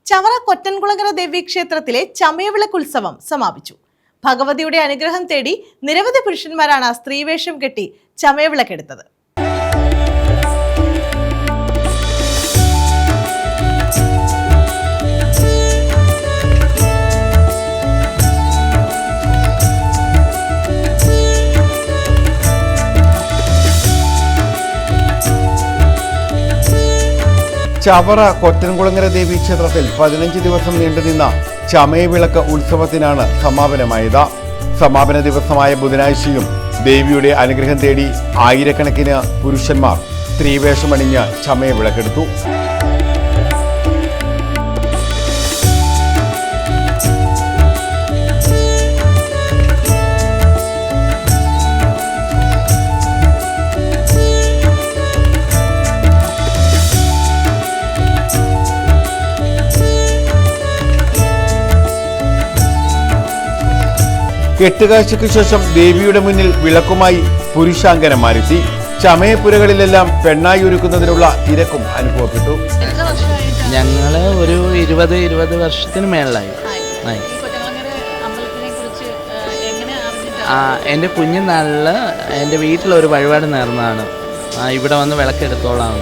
ചവറ കൊറ്റൻകുളങ്ങര ദേവീക്ഷേത്രത്തിലെ ചമയവിളക്കുത്സവം സമാപിച്ചു. ഭഗവതിയുടെ അനുഗ്രഹം തേടി നിരവധി പുരുഷന്മാരാണ് സ്ത്രീവേഷം കെട്ടി ചമയവിളക്കെടുത്തത്. ചവറ കൊറ്റൻകുളങ്ങര ദേവീക്ഷേത്രത്തിൽ 15 ദിവസം നീണ്ടുനിന്ന ചമയവിളക്ക് ഉത്സവത്തിനാണ് സമാപനമായത്. സമാപന ദിവസമായ ബുധനാഴ്ചയും ദേവിയുടെ അനുഗ്രഹം തേടി ആയിരക്കണക്കിന് പുരുഷന്മാർ സ്ത്രീവേഷമണിഞ്ഞ് ചമയവിളക്കെടുത്തു. കെട്ടുകാഴ്ചയ്ക്ക് ശേഷം ദേവിയുടെ മുന്നിൽ വിളക്കുമായി പുരുഷാങ്കനമാരെത്തി. ചമയപ്പുരകളിലെല്ലാം പെണ്ണായി ഒരുക്കുന്നതിനുള്ള തിരക്കും അനുഭവപ്പെട്ടു. ഞങ്ങള് ഒരു 20 വർഷത്തിന് മേളിലായി. എൻ്റെ കുഞ്ഞുനാളില് എൻ്റെ വീട്ടിലൊരു വഴിപാട് നേർന്നതാണ് ഇവിടെ വന്ന് വിളക്കെടുത്തോളാം.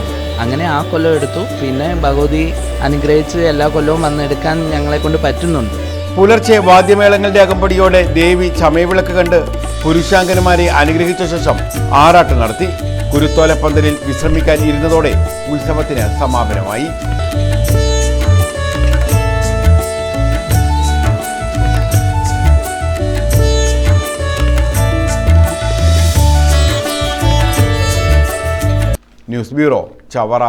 അങ്ങനെ ആ കൊല്ലം എടുത്തു. പിന്നെ ഭഗവതി അനുഗ്രഹിച്ച് എല്ലാ കൊല്ലവും വന്നെടുക്കാൻ ഞങ്ങളെ കൊണ്ട് പറ്റുന്നുണ്ട്. പുലർച്ചെ വാദ്യമേളങ്ങളുടെ അകമ്പടിയോടെ ദേവി ചമയവിളക്ക് കണ്ട് പുരുഷാങ്കന്മാരെ അനുഗ്രഹിച്ച ശേഷം ആറാട്ട് നടത്തി. കുരുത്തോലപ്പന്തലിൽ വിശ്രമിക്കാൻ ഇരുന്നതോടെ ഉത്സവത്തിന് സമാപനമായി. News bureau, Chavara.